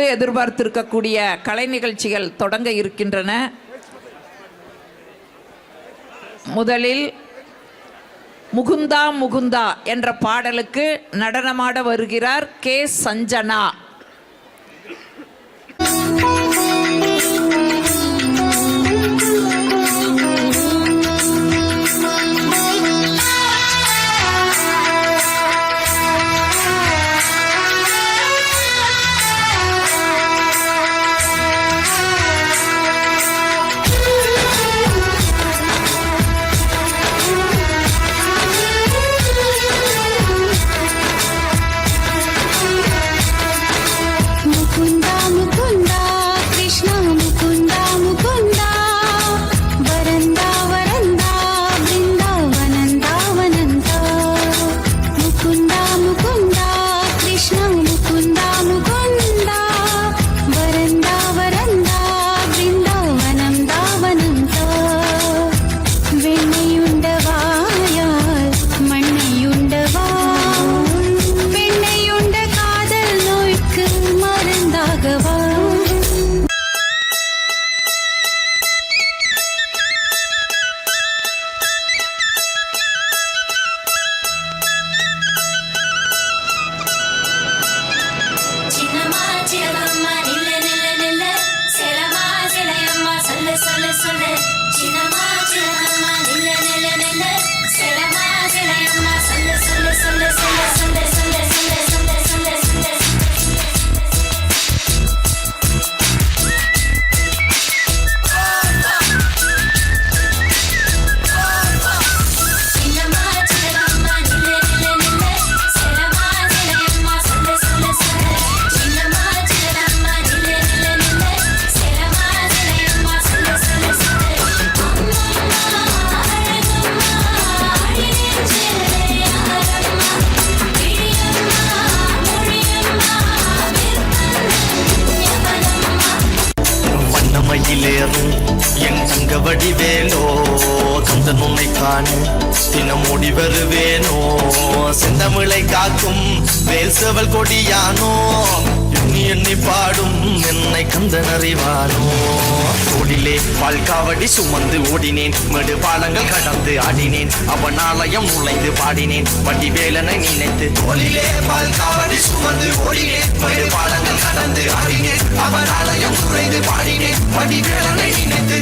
ஆவலோடு எதிர்பார்த்திருக்கக்கூடிய கலை நிகழ்ச்சிகள் தொடங்க இருக்கின்றன. முதலில் முகுந்தா முகுந்தா என்ற பாடலுக்கு நடனமாட வருகிறார் கே. சஞ்சனா. என் தங்க வடிவேலோ கந்தன் உன்னை காண தினம் ஓடி வருவேனோ செந்தமிழை காக்கும் வேல் செவல் கொடியானோ எண்ணி எண்ணி பாடும் என்னை கந்தன் அறிவானோ ஓடிலே பால்காவடி சுமந்து ஓடினேன் மேடு பாலங்கள் கடந்து ஆடினேன் அவன் ஆலயம் நுழைந்து பாடினேன் வடிவேலனை நினைத்து ஓடிலே பால்காவடி சுமந்து ஓடினேன் மேடு பாலங்கள் கடந்து ஆடினேன் அவன் ஆலயம் நுழைந்து பாடினேன் வடிவேலனை நினைத்து.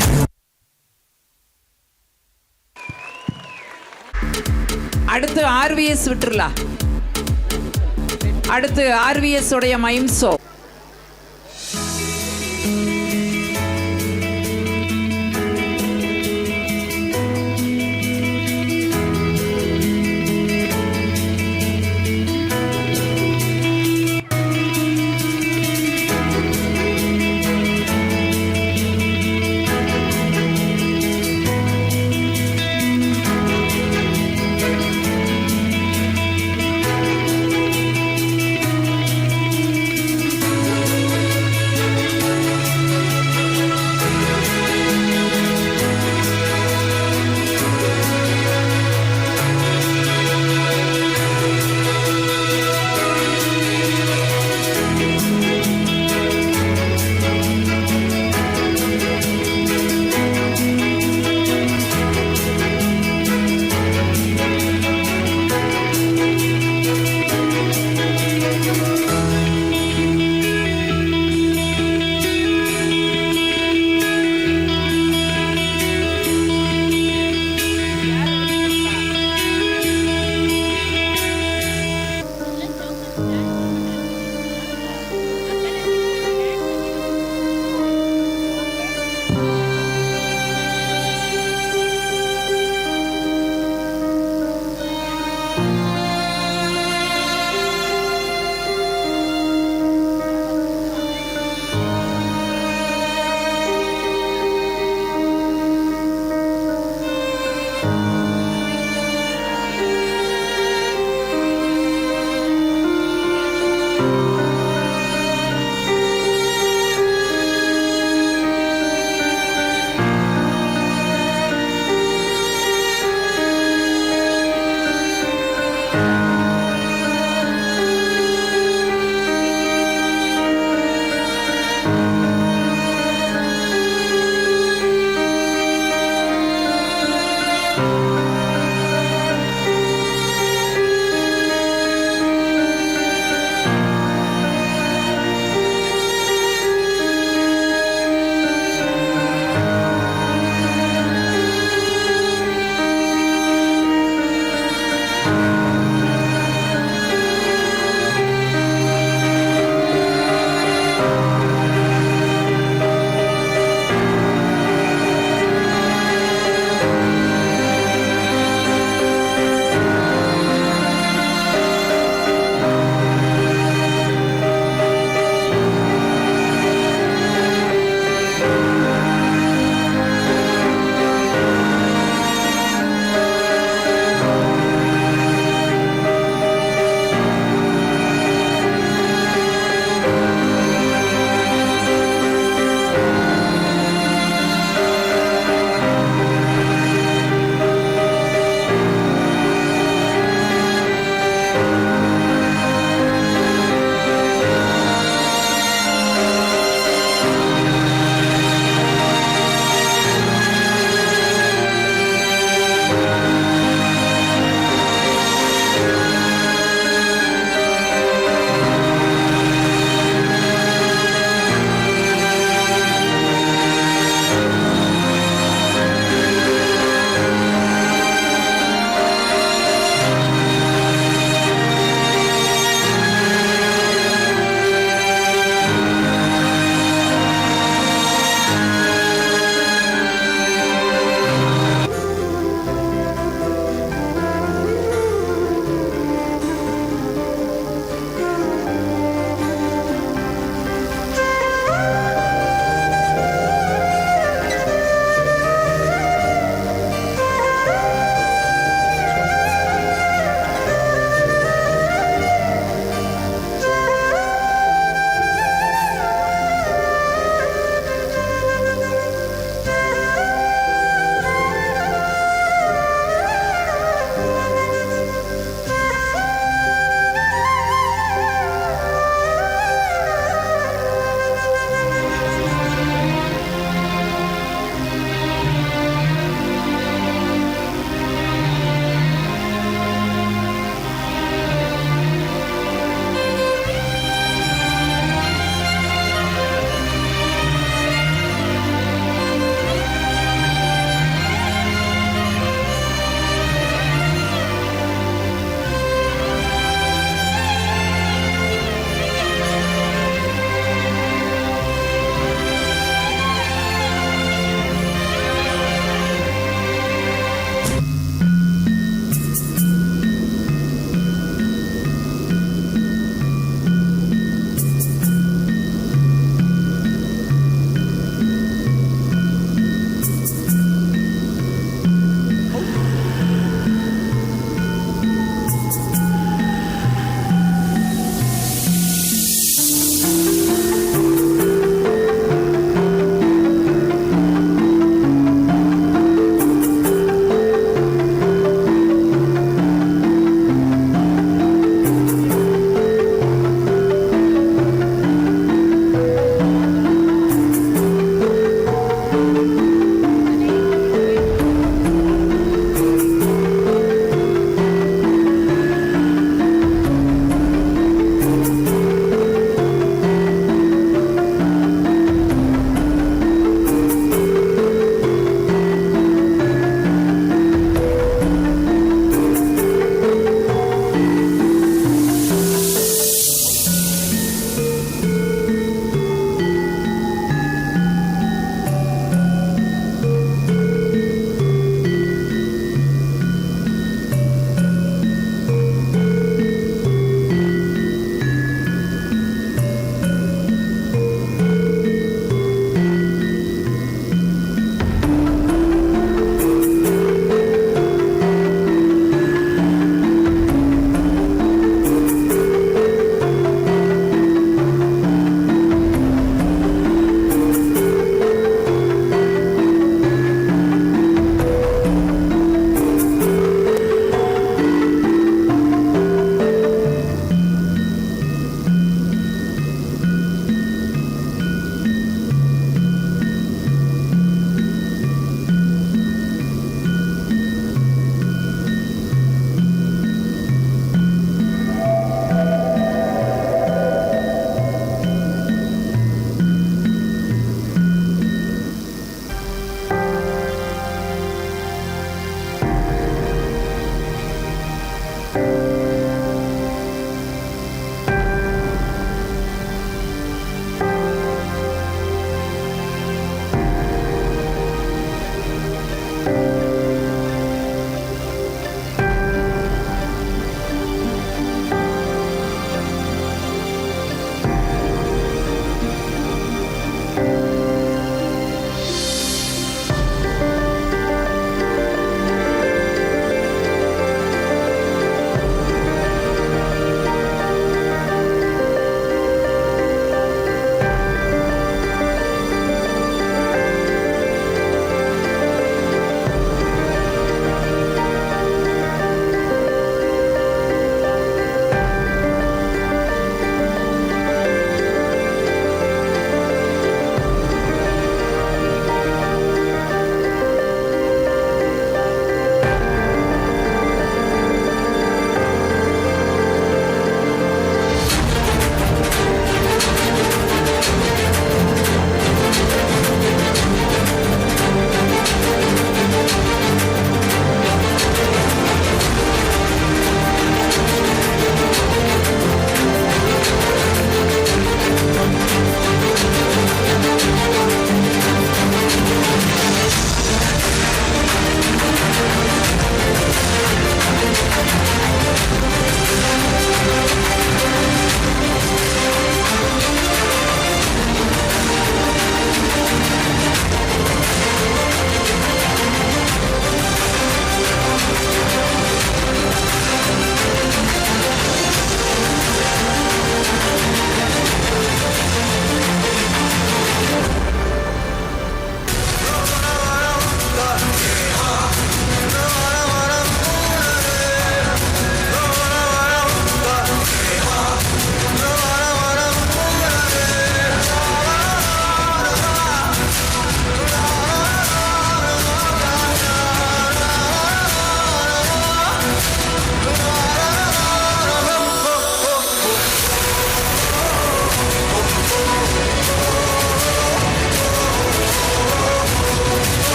அடுத்து RVS விட்டுருலா. அடுத்து RVS உடைய மைம்சோ.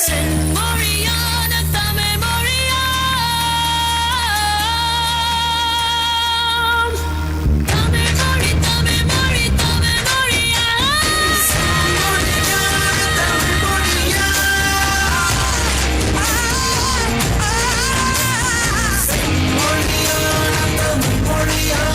செம்மொழியான தமிழ் மொழியாம். தமிழ் மொழி, தமிழ் மொழி, தமிழ் மொழியாம். செம்மொழியான தமிழ் மொழியாம். செம்மொழியான தமிழ் மொழியாம்.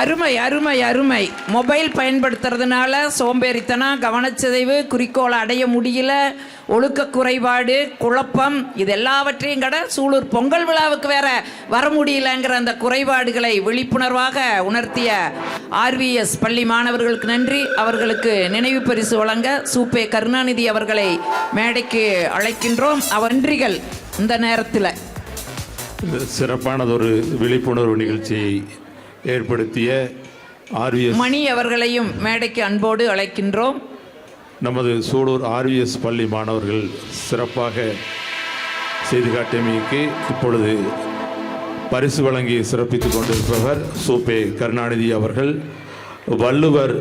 அருமை அருமை அருமை. மொபைல் பயன்படுத்துறதுனால சோம்பேறித்தனம், கவனச்சிதைவு, குறிக்கோளை அடைய முடியல, ஒழுக்க குறைபாடு, குழப்பம், இது எல்லாவற்றையும் சூலூர் பொங்கல் விழாவுக்கு வேற வர முடியலங்கிற அந்த குறைபாடுகளை விழிப்புணர்வாக உணர்த்திய ஆர்விஎஸ் பள்ளி மாணவர்களுக்கு நன்றி. அவர்களுக்கு நினைவு பரிசு வழங்க சூப்பே கருணாநிதி அவர்களை மேடைக்கு அழைக்கின்றோம். நன்றிகள். இந்த நேரத்தில் சிறப்பானதொரு விழிப்புணர்வு நிகழ்ச்சியை ஏற்படுத்திய ஆர்விஎஸ் மணி அவர்களையும் மேடைக்கு அன்போடு அழைக்கின்றோம். நமது சூலூர் ஆர்விஎஸ் பள்ளி மாணவர்கள் சிறப்பாக செய்து காட்டியமைக்கு இப்பொழுது பரிசு வழங்கி சிறப்பித்துக் கொண்டிருப்பவர் சூப்பே கருணாநிதி அவர்கள். வள்ளுவர்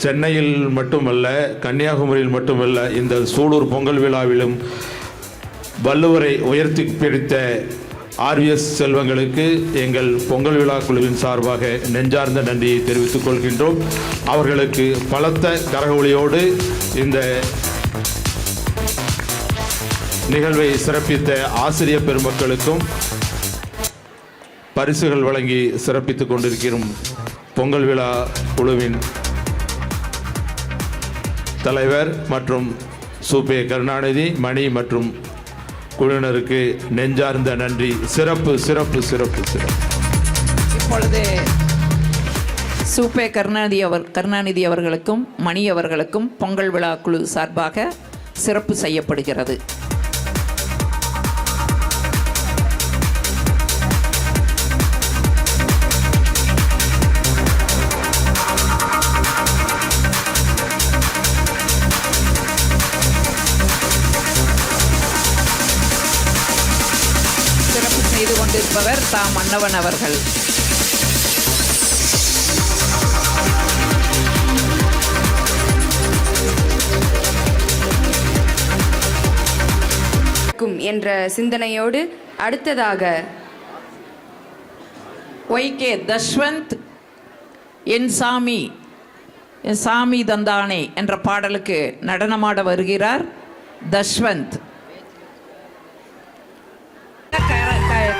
சென்னையில் மட்டுமல்ல, கன்னியாகுமரியில் மட்டுமல்ல, இந்த சூலூர் பொங்கல் விழாவிலும் வள்ளுவரை உயர்த்தி பிடித்த ஆர்விஎஸ் செல்வங்களுக்கு எங்கள் பொங்கல் விழா குழுவின் சார்பாக நெஞ்சார்ந்த நன்றியை தெரிவித்துக் கொள்கின்றோம். அவர்களுக்கு பலத்த கரகொலியோடு இந்த நிகழ்வை சிறப்பித்த ஆசிரியர் பெருமக்களுக்கும் பரிசுகள் வழங்கி சிறப்பித்துக் கொண்டிருக்கிறோம். பொங்கல் விழா குழுவின் தலைவர் மற்றும் சூப்பே கருணாநிதி, மணி மற்றும் குழுவினருக்கு நெஞ்சார்ந்த நன்றி. சிறப்பு சிறப்பு சிறப்பு சிறப்பு. இப்பொழுது சூப்பே கருணாநிதி அவர்களுக்கும் மணி அவர்களுக்கும் பொங்கல் விழா குழு சார்பாக சிறப்பு செய்யப்படுகிறது. செய்து கொண்டிருப்பவர் தாம் மன்னவன் அவர்கள். என்ற சிந்தனையோடு அடுத்ததாக ஒய்கே தஷ்வந்த் என் சாமி தந்தானே என்ற பாடலுக்கு நடனமாட வருகிறார் தஷ்வந்த்.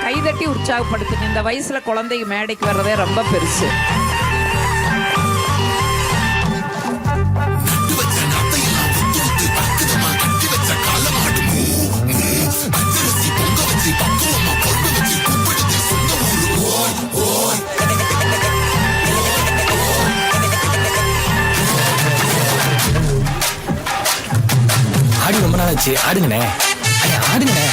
கைதட்டி உற்சாகப்படுத்துங்க. இந்த வயசுல குழந்தைக்கு மேடைக்கு வர்றதே ரொம்ப பெருசு. ஆடி ரொம்ப நாள் ஆச்சு. ஆடுங்கண்ணே, ஆடுங்கண்ணே.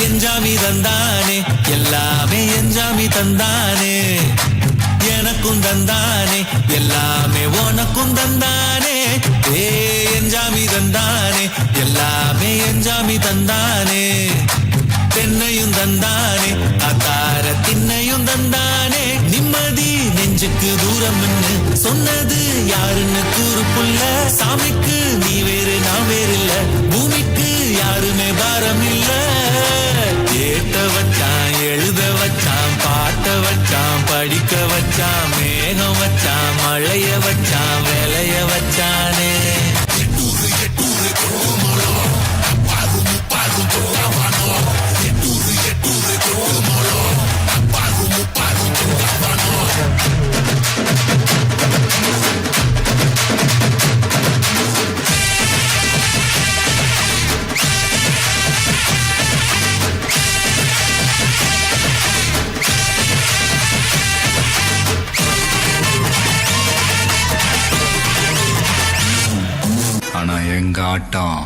என்ஜாமி தந்தானே, எல்லாமே என்ஜாமி தந்தானே, எனக்கும் தந்தானே, எல்லாமே உனக்கும் தந்தானே. ஏ என்ஜாமி தந்தானே, எல்லாமே என்ஜாமி தந்தானே, தென்னையும் தந்தானே, அத்தார திண்ணையும் தந்தானே. நிம்மதி நெஞ்சுக்கு தூரம் சொன்னது யாருன்னு கூறுப்புள்ள, சாமிக்கு நீ வேறு நான் வேறு இல்ல, பூமிக்கு யாருமே பாரம் இல்ல. ஏட்ட வச்சான், எழுத வச்சான், பாட்ட வச்சான், படிக்க வச்சான், மேகம் வச்சான், மழைய வச்சான், விளைய வச்சானே. எங்க ஆட்டம்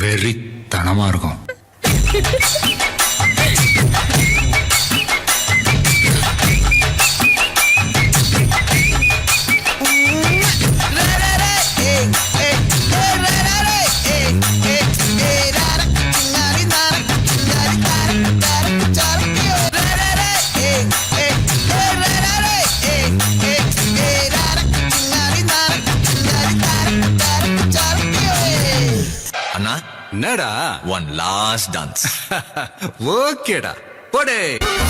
வெறித்தனமா இருக்கும். அண்ணா என்னடா ஒன் லாஸ்ட் டான்ஸ். ஓகேடா போடே.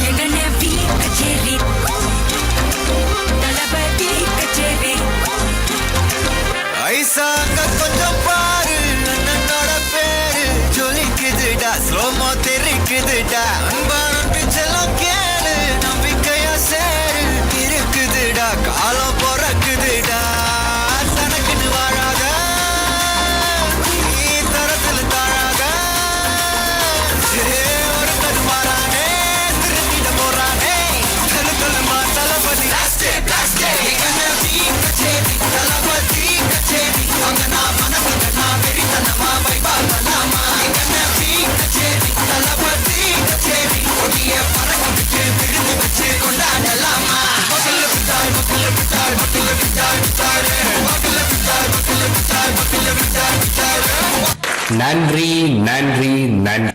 எங்கனே வீக் கச்சேரி தளபதி கச்சேரி ஐசாங்க கொஞ்சம் பாரு அண்ணனோட பேரு ஜொலிக்குதுடா ஸ்லோமோ தெரிக்குதுடா அன்பான பிச்செல்லாம் கேளு நம்பிக்கையா சேரு இருக்குதுடா காலம் பிறக்குதுடா தனக்குன்னு வாழாத நீ தரத்துல தாழாத ஒருத்தர் மாறானே திருத்திட போறானே தனக்குள்ளமா தளபதி கச்சேரி தளபதி கச்சேரி அங்க நான் மனசுல நான் வெறித்தனமா வைபா பண்ணாமா கச்சேரி தளபதி கச்சேரி ஒடிய பறக்க வச்சு விழுந்து வச்சு கொண்டாடலாமா மக்கள் விட்டாய் மக்கள் விட்டாய் மக்கள் விட்டாய் விட்டாரு மக்கள் விட்டாய் மக்கள் விட்டாய் மக்கள் விட்டாய் விட்டாரு. நன்றி நன்றி நன்றி.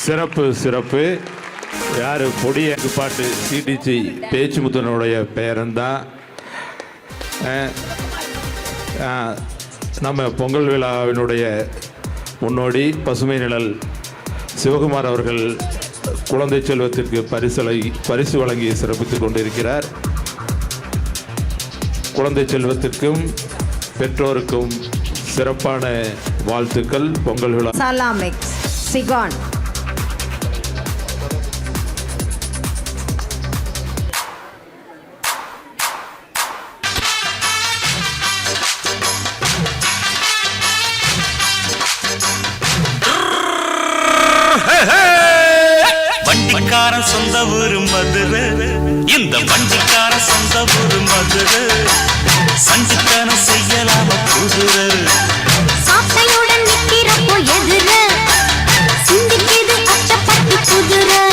சிறப்பு சிறப்பு. யார் பொடிய பாட்டு சிடிசி பேச்சுமுத்தனுடைய பெயரந்தான். நம்ம பொங்கல் விழாவினுடைய முன்னோடி பசுமை நிழல் சிவகுமார் அவர்கள் குழந்தை செல்வத்திற்கு பரிசு வழங்கி சிறப்பித்துக் கொண்டிருக்கிறார். குழந்தை செல்வத்திற்கும் பெற்றோருக்கும் சிறப்பான வாழ்த்துக்கள். பொங்கல் விழா Salamex, Sigon. வண்டிக்காரன் சொந்த ஊரு மதுரை, இந்த வண்டிக்கார சொந்த ஊரு மதுரை, சஞ்சித்தனம் செய்யலாம குதிரை. சாட்டையுடன் நிக்கிறப்போ எதிர சிந்திக்குது அட்டப்பட்டு குதிரை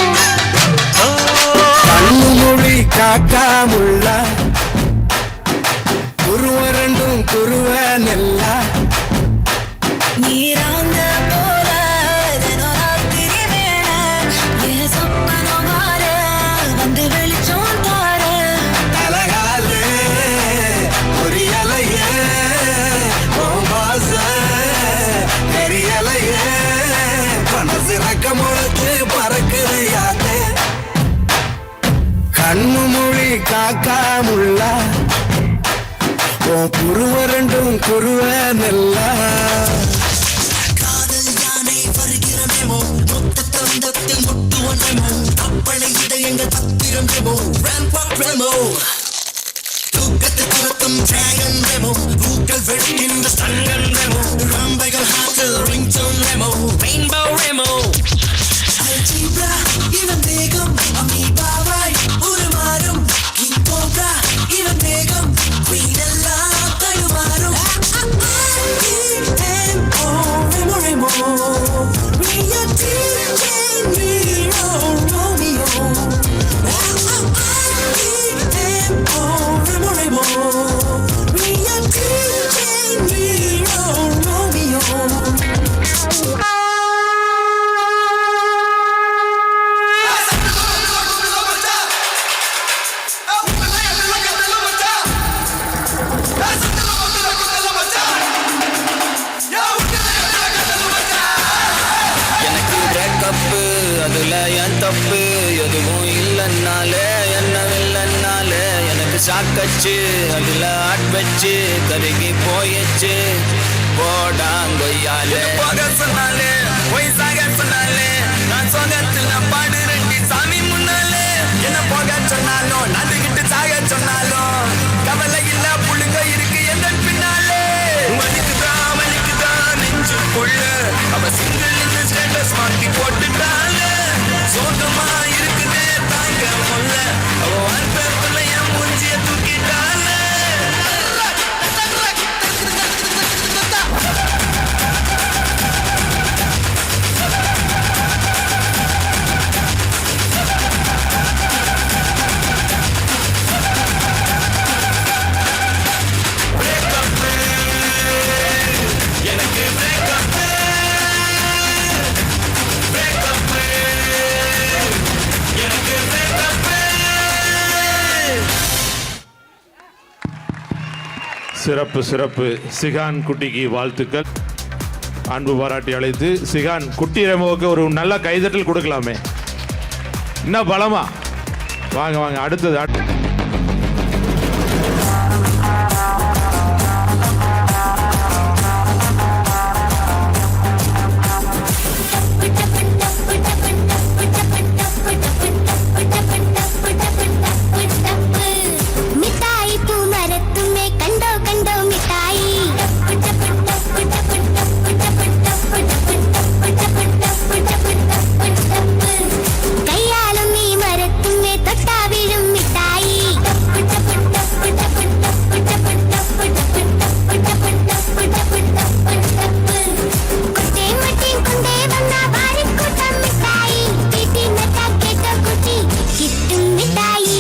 கண்ணுமொழி காக்காமுள்ள குருவரண்டும் குருவ நெல்லா நீராங்க போல தினராத்திரி வேண என் சொப்பனம் மாற வந்து வெளிச்சம் தார அழகாலே பொரியலையே ஓமாச பெரியலையே மனசு ரக்க முளைச்சு பறக்குது யாத்தே கண்ணு மொழி காக்காமுள்ள ஓ குருவரண்டும் குருவ நெல்லா காதல் யானை வருகிறமேமோ மொத்த தந்தத்தில் முட்டுவனமோ அப்பளை இதயங்கள் பத்திரம் ரெமோ ராம்பாக் ரெமோ தூக்கத்தை துரத்தும் டிராகன் ரெமோ பூக்கள் வெடிக்கின்ற ஸ்டங்கன் ரெமோ ரம்பைகள் ஹாட்டில் ringtone Remo rainbow Remo algebra இவன் வேகம் அமீபாவாய் உருமாறும் கிங் கோப்ரா இவன் வேகம் குயின் எல்லாம் தடுமாறும் எனக்கு பிரேக்கப்பு அதுல என் தப்பு எதுவும் இல்லைன்னாலே என்ன இல்லைன்னாலே எனக்கு சாக்கச்சு அதுல ஆட் வச்சு கருகி போயிடுச்சு போடாங்கொய்யாலே போக சொன்னாலே பொய் சாக சொன்னாலே நான் சொகத்துல பாடு ரெண்டி சாமி முன்னாலே என்ன போக சொன்னாலும் நடுகிட்டு சாக சொன்னாலும் கவலை இல்ல புள்ளுங்க இருக்கு எந்த பின்னாலே வலிக்குதா நெஞ்சுக்குள்ள அவ சிங்கிள் ஸ்டேட்டஸ் மாத்தி போட்டுட்டால சோகமா இருக்குதே தாங்க முல்ல அவ வார்த்தைக்குள்ள என் மூஞ்சிய தூக்கிட்டால சிறப்பு சிறப்பு. சிகான் குட்டிக்கு வாழ்த்துக்கள். அன்பு பாராட்டி அழைத்து சிகான் குட்டி ரெமோவுக்கு ஒரு நல்ல கைதட்டல் கொடுக்கலாமே. என்ன பலமா? வாங்க வாங்க. அடுத்தது மிட்டாய் பூ மரத்துமே கண்டோ கண்டோ மிட்டாய் கையாலும் நீ மரத்துமே தொட்டா விழும் மிட்டாய் குட்டே மட்டேன் கொண்டே வந்தா பாரி கூட்டம் மிட்டாய் கேட்டி நட்டா கேட்ட குட்டி கிட்டும் மிட்டாய்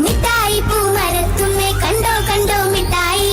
மிட்டாய் பூ மரத்துமே கண்டோ கண்டோ மிட்டாய்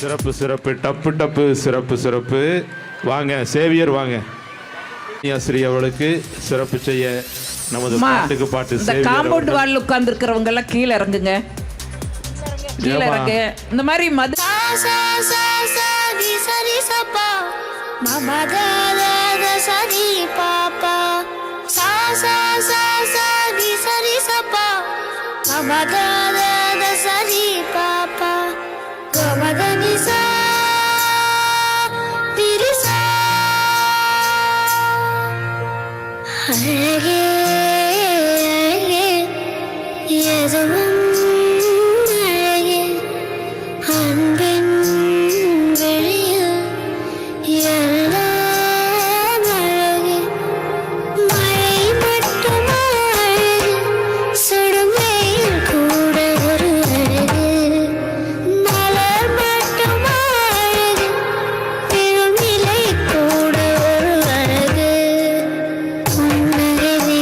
சிறப்பு சிறப்பு. டப்பு டப்பு. சிறப்பு சிறப்பு. வாங்க சேவியர் வாங்க. ஸ்ரீ அவளுக்கு சிறப்பு செய்ய நமது பாட்டுக்கு பாட்டு. இந்த காம்பவுண்ட் வால்ல உட்கார்ந்து இருக்கிறவங்க எல்லாம் கீழே இறங்குங்க. கீழே இறங்க. இந்த மாதிரி மது அழகே அழகே எதுவும் அழகே அன்பின் வெளியில் எல்லாம் அழகே மழை மட்டும் அழகு சுடும் வெயில் கூட ஒரு அழகு மலர் மட்டும் அழகு பெரும் நிலை கூட ஒரு அழகு உன்னகை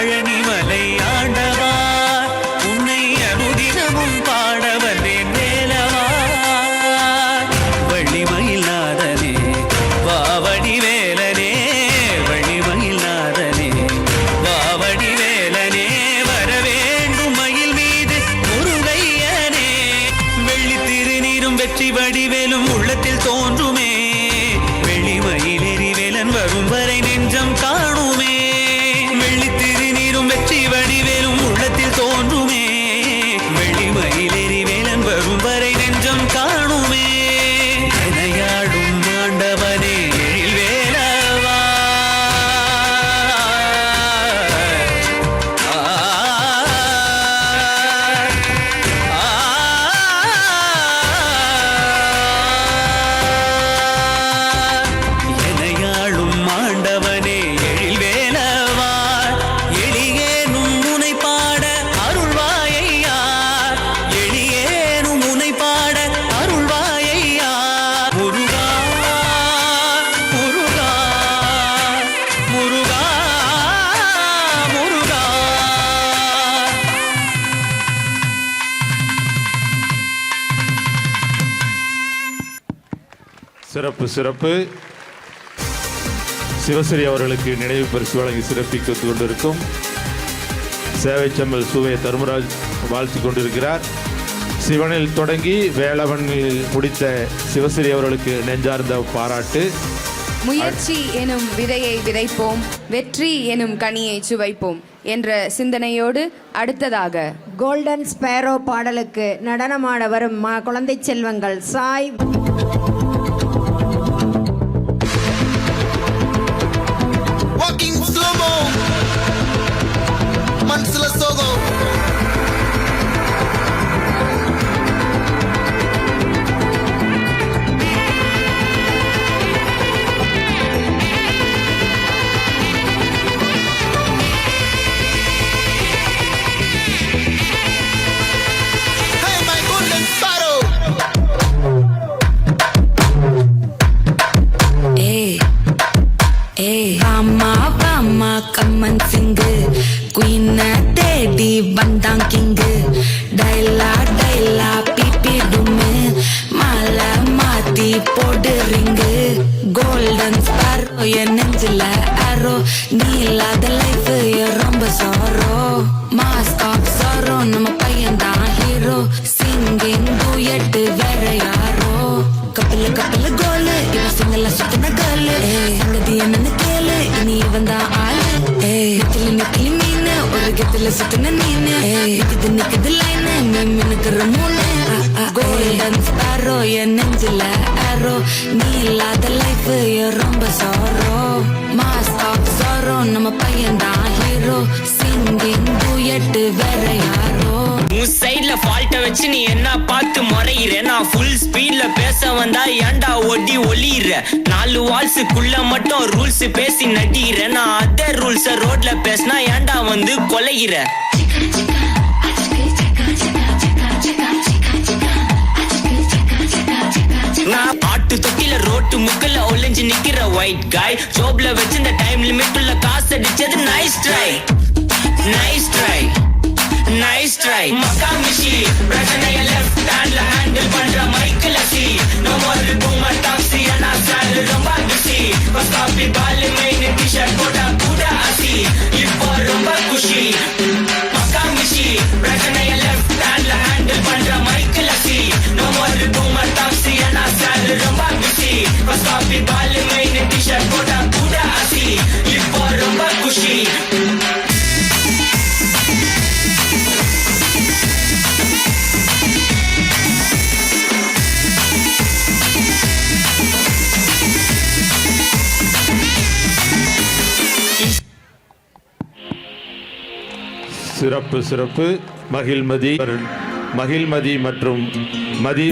பழனிமலை ஆண்டவா உன்னை அனுதினமும் பாட வந்தேன் வேலவா வள்ளிமயில் நாதனே வாவடி வேலனே வள்ளிமயில் நாதனே வாவடி வேலனே வர வேண்டும் மயில் மீது முருகையனே வெள்ளி திருநீரும் வெற்றி வடிவேலும் உள்ளத்தில் தோன்றுமே வெள்ளிமயில் எரிவேலன் வரும் வரை நெஞ்சம் காணுமே வெள்ளி திருநீரும் வெற்றி வடிவேலும் உள்ளத்தில் தோன்றுமே வெள்ளிமயில் எரிவேலன் வரும் வரை நெஞ்சம் காணுமே எனையாடும் ஆண்டவனே எழில் வேலவா எனையாளும் ஆண்டவனே எழில் வேலவா எளியேனும் முனை பாட அருள்வாயையா எளியேனும் முனை பாட அருள்வாயையா முருகா முருகா முருகா முருகா சிறப்பு சிறப்பு. சிவஸ்ரீ அவர்களுக்கு நினைவு பரிசு வழங்கி சிறப்பித்துக் கொண்டிருக்கும் சேவைச்செம்மல் சுவே தர்மராஜ் வாழ்த்தி கொண்டிருக்கிறார். சிவனில் தொடங்கி வேலவனில் முடித்த சிவஸ்ரீ அவர்களுக்கு நெஞ்சார்ந்த பாராட்டு. முயற்சி எனும் விதையை விதைப்போம், வெற்றி எனும் கனியை சுவைப்போம் என்ற சிந்தனையோடு அடுத்ததாக கோல்டன் ஸ்பேரோ பாடலுக்கு நடனமாட வரும் குழந்தை செல்வங்கள் Sai Walking slow-mo Mansala Sogo Hey my golden sparrow வாமா கம்மன் சிங்கு குயின தேடி வந்தான் கிங்கு டைலா டைலா பிபி டுமு மாலை மாத்தி போடு ரிங்கு கோல்டன் ஸ்பாரோ என் நெஞ்சில அரோ நீ இல்லாத லைஃப் ரொம்ப சாரோ மாஸ்க் ஆஃப் சாரோ நம்ம பையன் தான் ஹீரோ சிங்கிங் டூயட் வேற யாரோ கப்பல கோலு இவ சிங்கல சுத்தின கேளு சங்கதி என்னன்னு கேளு இனி இவன் தான் ஆளு நிக்கலி மீனு ஒரு கெத்துல சுத்தின நீனு நிக்குது லைனு மின்னுக்குற மூணு கோல்டன் ஸ்பாரோ என் நெஞ்சில அரோ நீ இல்லாத லைஃப் ரொம்ப சாரோ மாஸ்க் ஆஃப் சாரோ நம்ம பையன் தான் ஹீரோ சிங்கிங் டூயட் வேற யாரோ உன் சைட்ல ஃபால்ட்ட வச்சு நீ என்ன பார்த்து முறையிற நான் ஃபுல் ஸ்பீட்ல பேச வந்தா ஏன்டா ஒடி ஒளியிற 4 வால்ஸுக்குள்ள மட்டும் ரூல்ஸ் பேசி நடிகிற நான் அதே ரூல்ஸ ரோட்ல பேசினா ஏன்டா வந்து கொலையிற நான் ஆட்டு தொட்டில ரோட்டு முக்கல ஒளிஞ்சு நிக்கிற ஒயிட் காய் ஜோப்ல வச்சு இந்த டைம் லிமிட் உள்ள காசு அடிச்சது nice try nice try nice try மக்காமிஷி பிரச்சனைய லெஃப்ட் ஹேண்ட்ல ஹேண்டில் பண்ற Michael C no more boomer taxi انا சால் ரொம்ப பிஸி பஸ் காபி பால் மெயின் டி-ஷர்ட் போட்டா கூட ஆசி இப்போ ரொம்ப குஷி மக்காமிஷி பிரச்சனைய லெஃப்ட் ஹேண்ட்ல ஹேண்டில் பண்ற Michael C no more boomer taxi انا சால் ரொம்ப பிஸி பஸ் காபி பால் மெயின் டி-ஷர்ட் போட்டா கூட ஆசி இப்போ ரொம்ப குஷி சிறப்பு சிறப்பு. மகிழ்மதி மற்றும்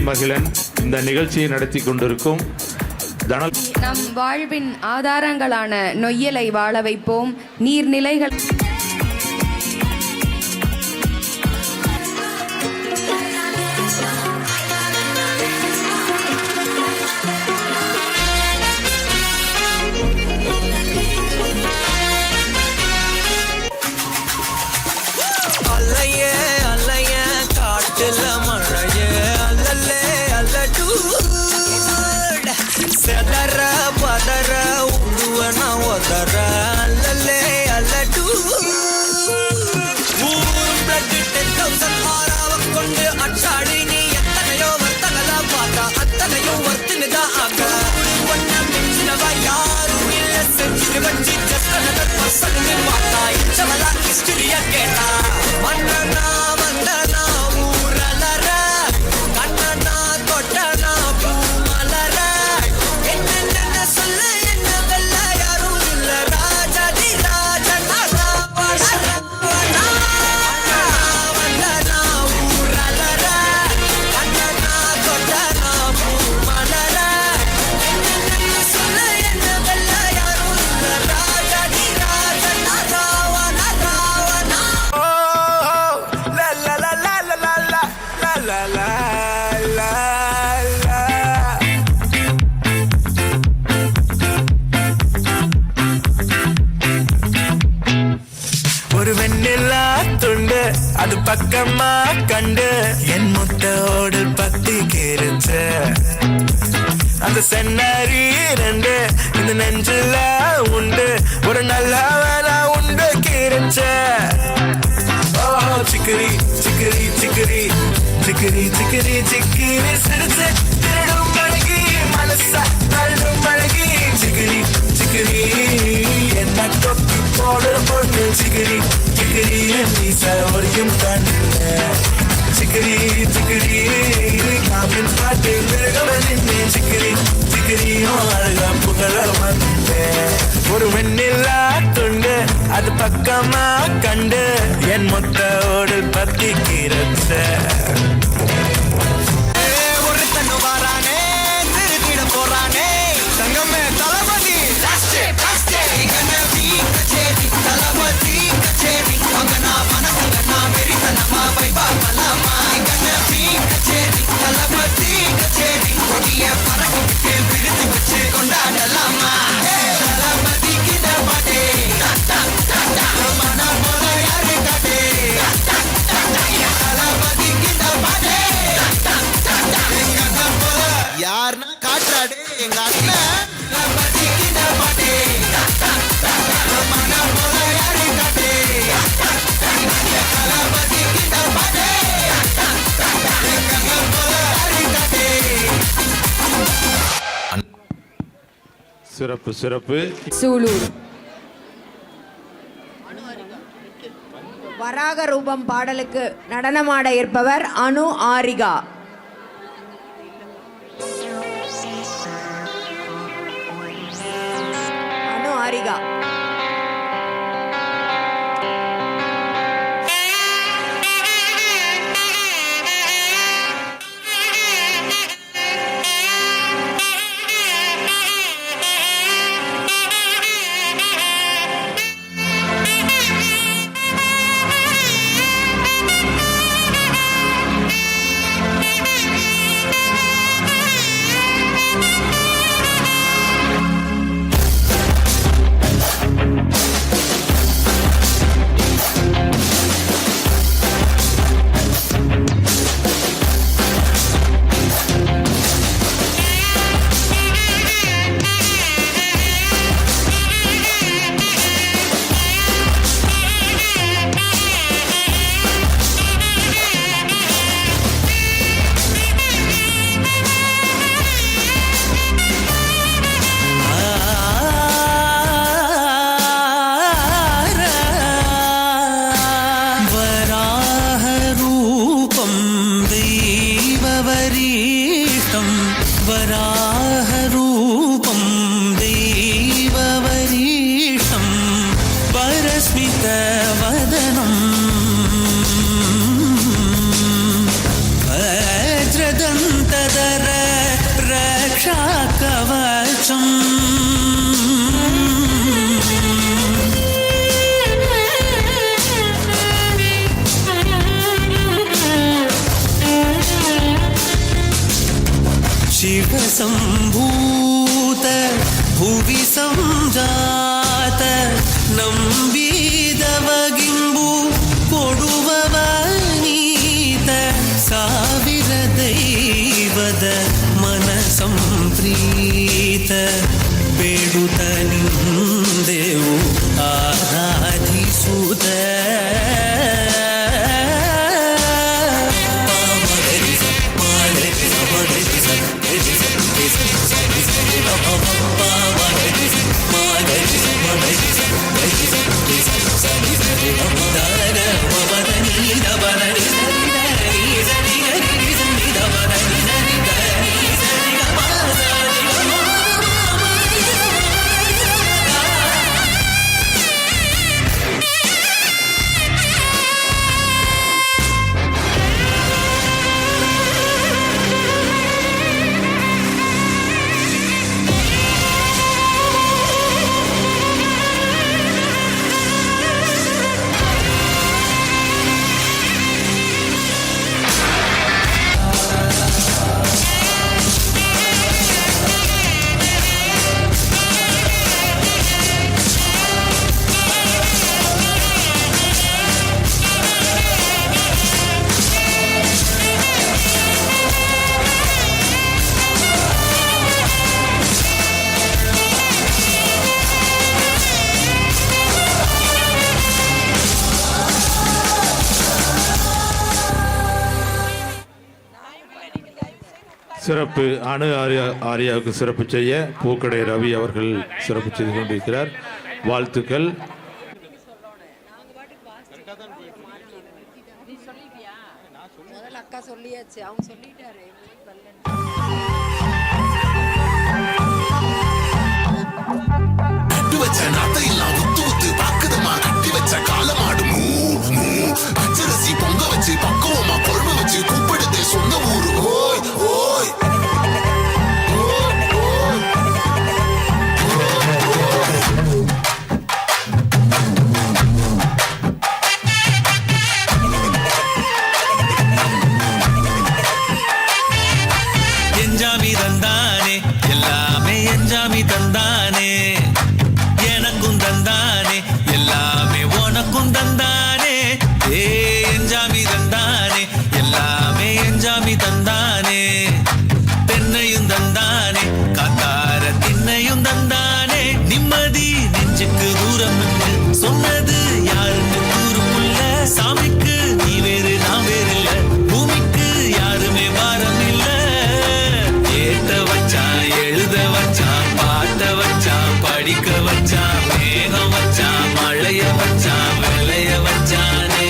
மகிழன் இந்த நிகழ்ச்சியை நடத்தி கொண்டிருக்கும் நம் வாழ்வின் ஆதாரங்களான நொய்யலை வாழ வைப்போம் நீர்நிலைகள் அது பக்கமா கண்டு என் முட்டோடு பத்தி கேருச்ச அந்த சென்னாரி ரெண்டு இந்த நெஞ்சில உண்டு ஒரு நல்லவனா உண்டு கேருச்ச சிக்கரி சிக்கரி சிக்கரி சிக்கரி சிக்கரி சிக்கரி சிரிச்சு திருடும் பழகி மனசா தள்ளும் பழகி சிக்கரி சிக்கரி என்ன தொப்பி போடுற பொண்ணு சிக்கரி சிக்கரி மீச ஒரியும் கண்ணு சிக்கரி சிக்கரி காப்பின் பாட்டு மிருகவனின் சிக்கரி சிக்கரியும் அழகா புகழ வந்தேன் ஒரு வெண்ணிலா துண்டு அது பக்கமா கண்டு என் மொத்தோடு பத்தி கீரச்ச ஒரு தண்ணு வாரானே திருத்திட போறானே தங்கமே தளபதி தளபதி கச்சேரி மகனா மனசகனா வெறித்தனமா வைபா பலமா கச்சேரி தளபதி கச்சேரி கொடிய பறக்க விட்டு விழுந்து வச்சு கொண்டாடலாமா தளபதி கிட்ட மாட்டே மன போல யாரு காட்டே தளபதி கிட்ட மாட்டே எங்க போல யாருன்னா காட்டுறாடே எங்க அண்ணன் தளபதி கிட்ட மாட்டே மன போல யாரு காட்டே தளபதி கிட்ட மாட்டே எங்க போல யாரு காட்டே சிறப்பு சிறப்பு. சூலூர். வராக ரூபம் பாடலுக்கு நடனமாட இருப்பவர் அனு ஆரிகா. அனு ஆரிகா. वराहरूपं देववरीशं वरस्मितवदनं वज्रदन्तधर रक्षाकवचम् शिवसम्भूत भुवि संजात नम्बिदवगिम्बु कोडुववनीत ಸಾವಿರ ದೈವದ ಮನಸಂಪ್ರೀತ ಬೇಡುತ್ತ ನಿಂದೆವು ಆರಾಧಿಸುತ್ತ சிறப்பு அணு ஆரியாவுக்கு சிறப்பு செய்ய பூக்கடை ரவி அவர்கள் சிறப்பு செய்து கொண்டிருக்கிறார். வாழ்த்துக்கள். அக்கா சொல்லியாச்சு, அவங்க சொல்லிட்டாரு. கட்டி வச்ச நாத்தையெல்லாம் உத்து உத்து பாக்குதமா, கட்டி வச்ச காலமாடும் பச்சரிசி பொங்க வச்சு பக்குவமா குழம்பு வச்சு கூப்பிடுதே சொந்த ஊரு. ஓய் ஓய் எஞ்சாமி தந்தானே எல்லாமே எஞ்சாமி தந்தானே, எனக்கும் தந்தானே எல்லாமே உனக்கும் தந்தானே. ஏ எஞ்சாமி தந்தானே எல்லாமே எஞ்சாமி தந்தானே, தென்னையும் தந்தானே காத்தார திண்ணையும் தந்தானே. நிம்மதி நெஞ்சுக்கு தூரம் சொன்னது யாருன்னு கூறுமுல்ல, சாமிக்கு நீ வேறு நான் வேறு இல்ல, பூமிக்கு யாருமே பாரம் இல்ல. ஏத்த வச்சான் எழுத வச்சான் பாட்ட வச்சான் படிக்க வச்சான் மேகம் வச்சான் மழைய வச்சான் விளைய வச்சானே.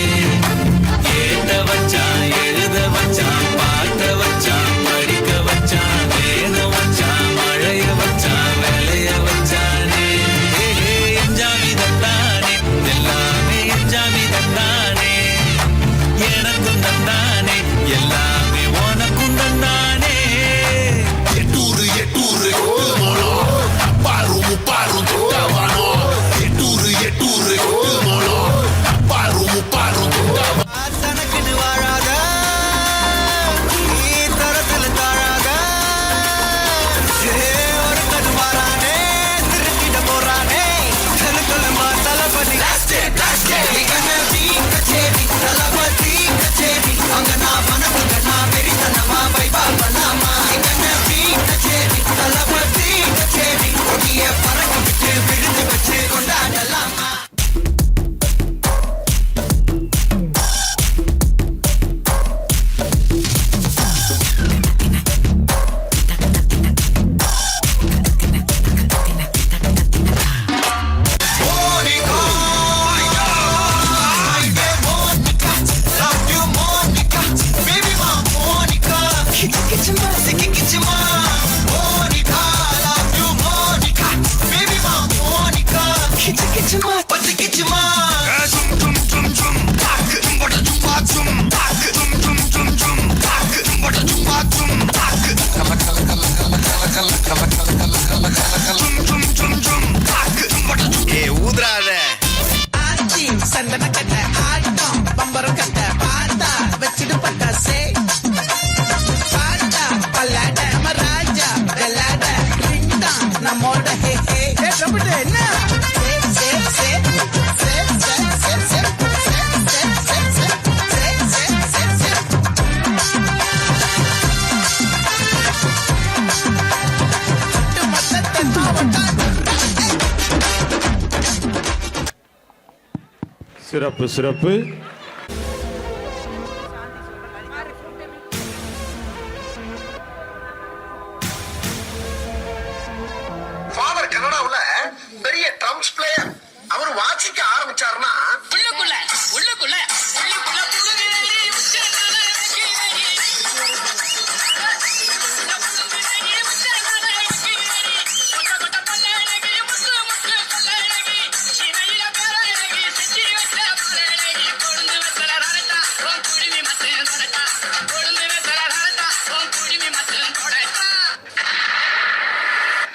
ஏத்த வச்சான் எழுத வச்சான் பாட்ட வச்சான் படிக்க வச்சான் மேகம் வச்சான் மழைய வச்சான் விளைய வச்சானே. எஞ்சாமி தந்தானே எல்லாமே எஞ்சாமி தந்தானே, எனக்கும் தந்தானே எல்லாமே உனக்கும் தந்தானே. எட்டூரு எட்டூரு மோனோ அப்பாரும் முப்பாரும் தொட்டாவானோ. எட்டூரு எட்டூரு மோனோ அப்பாரும் முப்பாரும் தொட்டாவானோ. தனக்குன்னு வாழாத நீ தரத்துல தாழாத, ஒரு கண் மாறானே திருக்கிட போறானே தனக்குள்ள தளபதி கச்சேரி தளபதி கச்சேரி அங்க நான் மனசு கண்ணா பெரிதனமா வைபா பண்ணாமா. கச்சேரி தளபதி கச்சேரி கொடிய பறக்க விட்டு விழுந்து வச்சு கொண்டாடலாமா. ஊதுறாத சந்தன கட்ட ஆட்டம் பம்பரம் கட்ட பாட்டா வச்சிடு பட்டாசே பாட்டா பல்லாட நம்ம ராஜா வெள்ளாட ரிங்டா நம்மோட ஹே ஹே என்ன சிறப்பு சிறப்பு. ஃபாதர் கனடாவுல பெரிய ட்ரம்ஸ் பிளேயர். அவர் வாசிக்க ஆரம்பிச்சாருன்னா உள்ளுக்குள்ள உள்ளுக்குள்ள உள்ளுக்குள்ள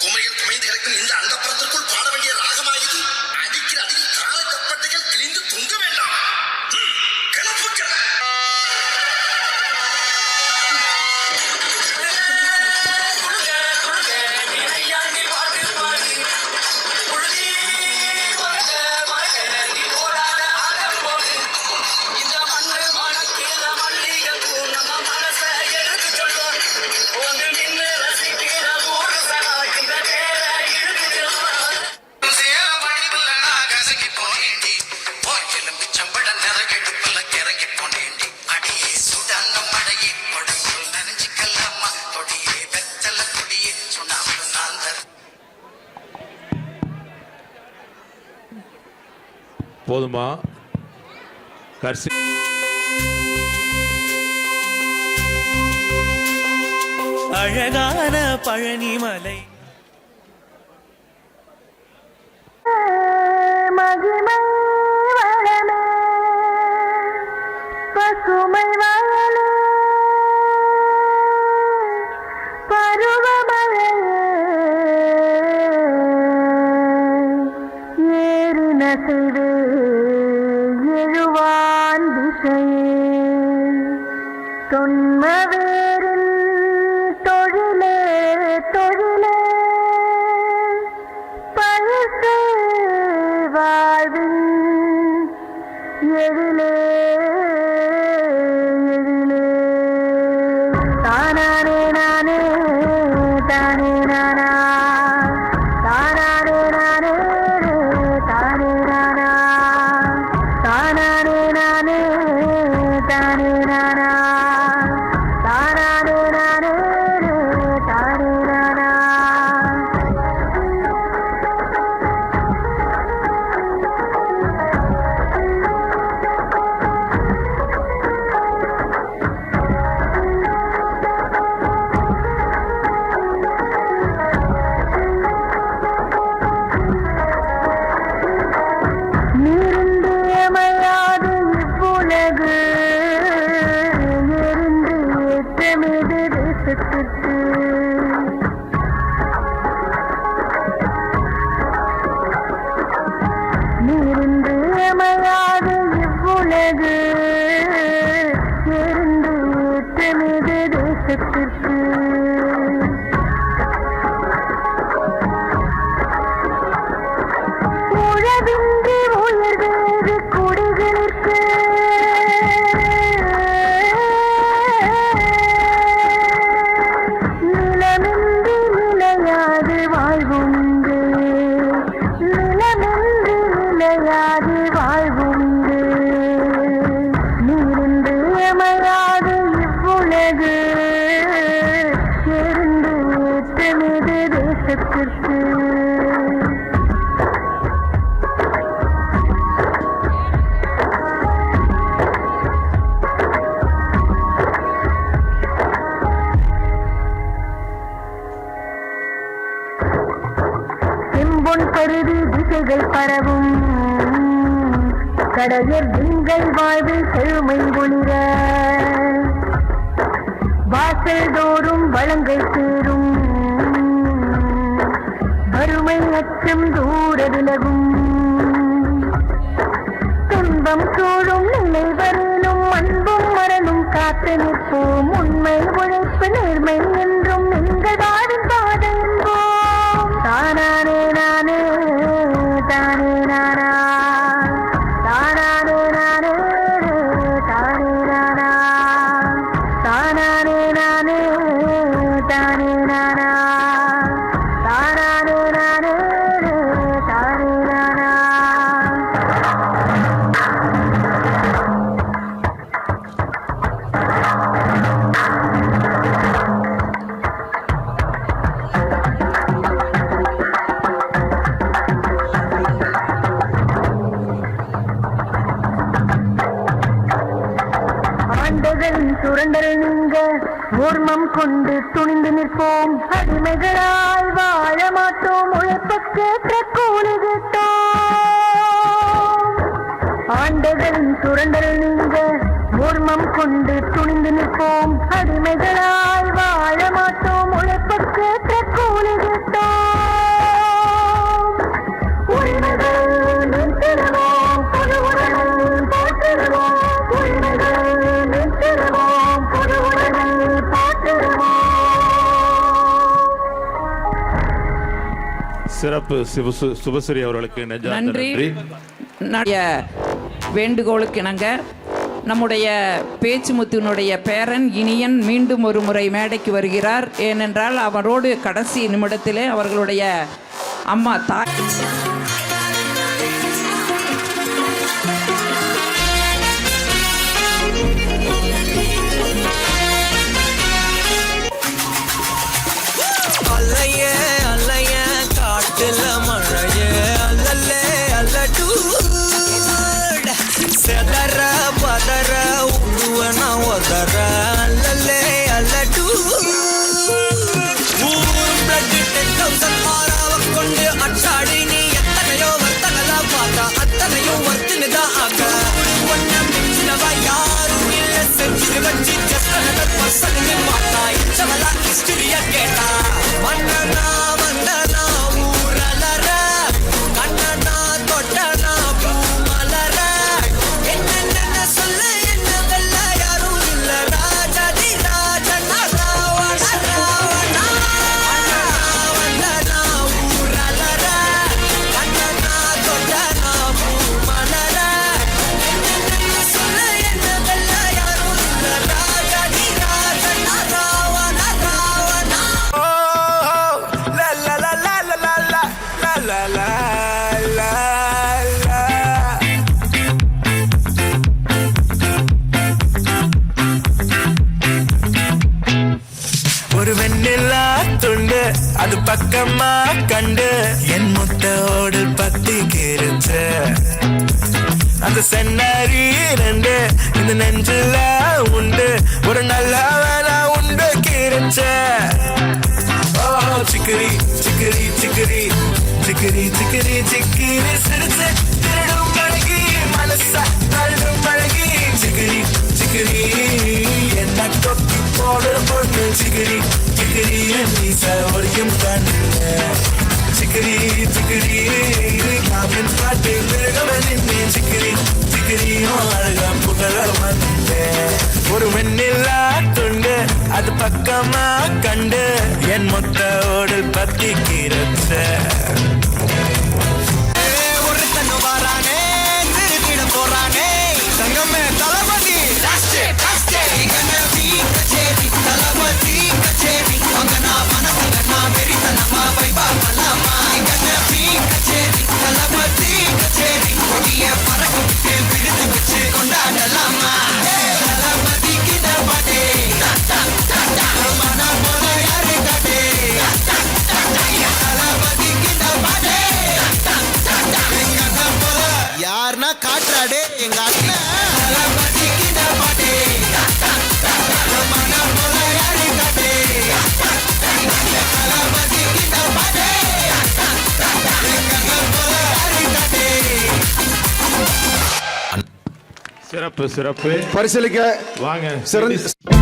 குமையில் குமைந்து கிடக்கும் இந்த அந்தப்புறத்திற்குள் பாட வேண்டிய ராகமாயுது. அடிக்கிற அடியில் காலக்கப்பட்டைகள் கிழிந்து போதுமா? கர்சி அழகான பழனிமலை மகிமை வளமே பசுமை வயலே பருவமழை ஏறு நசைவே எழுவான் திசையே தொன்மவேரின் தொழிலே தொழிலே பரிசு வாழ்வின் எழிலே எழிலே தானானே நானே தானே நானா தானானே நானே தானே நானா தானானே நானே தானே நானா தானானே நானே தானே நானா நீரின்றியமையாது இவ்வுலகு எரிந்து ஏற்றமிது தேசத்திற்கு நீரின்றியமையாது இவ்வுலகு எரிந்து ஏற்றமிது தேசத்திற்கு உழவின்றி உயர்வேறு குடிகளுக்கு நிலமின்றி நிலையாது வாழ்வுண்டு நிலமின்றி நிலையாது வாழ்வுண்டு நீரின்றி அமையாது இவ்வுலகு எரிந்து ஏற்றமிது தேசத்திற்கு செம்பொன் கருதி திசைகள் பரவும் கடையர் திங்கள் வாழ்வில் செழுமை ஒளிர வாசல் தோறும் வளங்கள் சேரும் வறுமை அச்சம் தூர விலகும் துன்பம் சூழும் நிலை வரையிலும் அன்பும் மரணும் காத்து நிற்போம் உண்மை உழைப்பு நேர்மை என்றும் எங்கள் வாழும் பாதை என்போம் தானானே நானே தானே நானா தானானே நானே தானே நானா தானானே நானே தானே நானா தானானே நானே தானே நானா ஆண்டுகளின் சுரண்டல் நீங்க ஊர்மம் கொண்டு துணிந்து நிற்போம் அடிமைகளாய் வாழ மாட்டோம் உழைப்புக்கேற்ற கூலி கேட்டோம் ஆண்டுகளின் சுரண்டல் நீங்க ஊர்மம் கொண்டு துணிந்து நிற்போம் அடிமைகளாய் வாழ மாட்டோம் உழைப்புக்கேற்ற கூலி கேட்டோம் உரிமைகள் நிறுத்திடுவோம் பொது உரிமை போற்றிடுவோம் உரிமைகள் நிறுத்திடுவோம் பொது உரிமை போற்றிடுவோம் சிறப்பு சுபஸ்ரீ அவர்களுக்கு நெஞ்சார்ந்த நன்றி. நன்றி. நம்முடைய வேண்டுகோளுக்கு இணங்க நம்முடைய பேச்சுமுத்தினுடைய பேரன் இனியன் மீண்டும் ஒரு முறை மேடைக்கு வருகிறார். ஏனென்றால் அவரோடு கடைசி நிமிடத்திலே அவர்களுடைய அம்மா தாய் அல்லையே அல்லையே காட்டுல மழையே அல்லல்லே அல்ல அது பக்கமா கண்டு என் முட்டோடு பத்தி கிருச்ச அந்த சென்னாரி ரெண்டு இந்த நெஞ்சில உண்டு ஒரு நல்ல வேலை உண்டு கிருச்ச ஓ சிக்கரி சிக்கரி சிக்கரி சிக்கரி சிக்கரி சிக்கரி சிரிச்சு திருடும் பழகி மனச தள்ளும் பழகி சிக்கரி சிக்கரி என்ன கொக்கி போடுற பொண்ணு சிக்கரி சிக்கரி நீச ஒரியும் கண்ணு சிக்கரி சிக்கரி காமின் பாட்டு மிருகவனின்னே சிக்கரி சிக்கரியும் அழக புகழ வந்தேன் ஒரு வெண்ணில்லா துண்டு அது பக்கமா கண்டு என் மொத்த ஓடல் பத்தி கிரச்ச ஒரு கண்ணு வாரானே திருக்கிட போறானே தங்கமே தளபதி கச்சேரி தளபதி கச்சேரி அங்க நான் மனசுல நான் வெறித்தனமா வைபா பண்ணலாமா கச்சேரி தளபதி கச்சேரி கொடிய பறக்க விட்டு விழுந்து வச்சு கொண்டாடலாமா தளபதி கிட்ட பாட்டே மன போல யாரு காட்டே தளபதி கிட்ட பாட்டே யாருன்னா காட்டுறாடே எங்க அண்ணன் தளபதி கிட்ட பாட்டே மன போல யாரு காட்டே தளபதி கிட்ட பாட்டே சிறப்பு சிறப்பு பரிசீலிக்க வாங்க சிறந்த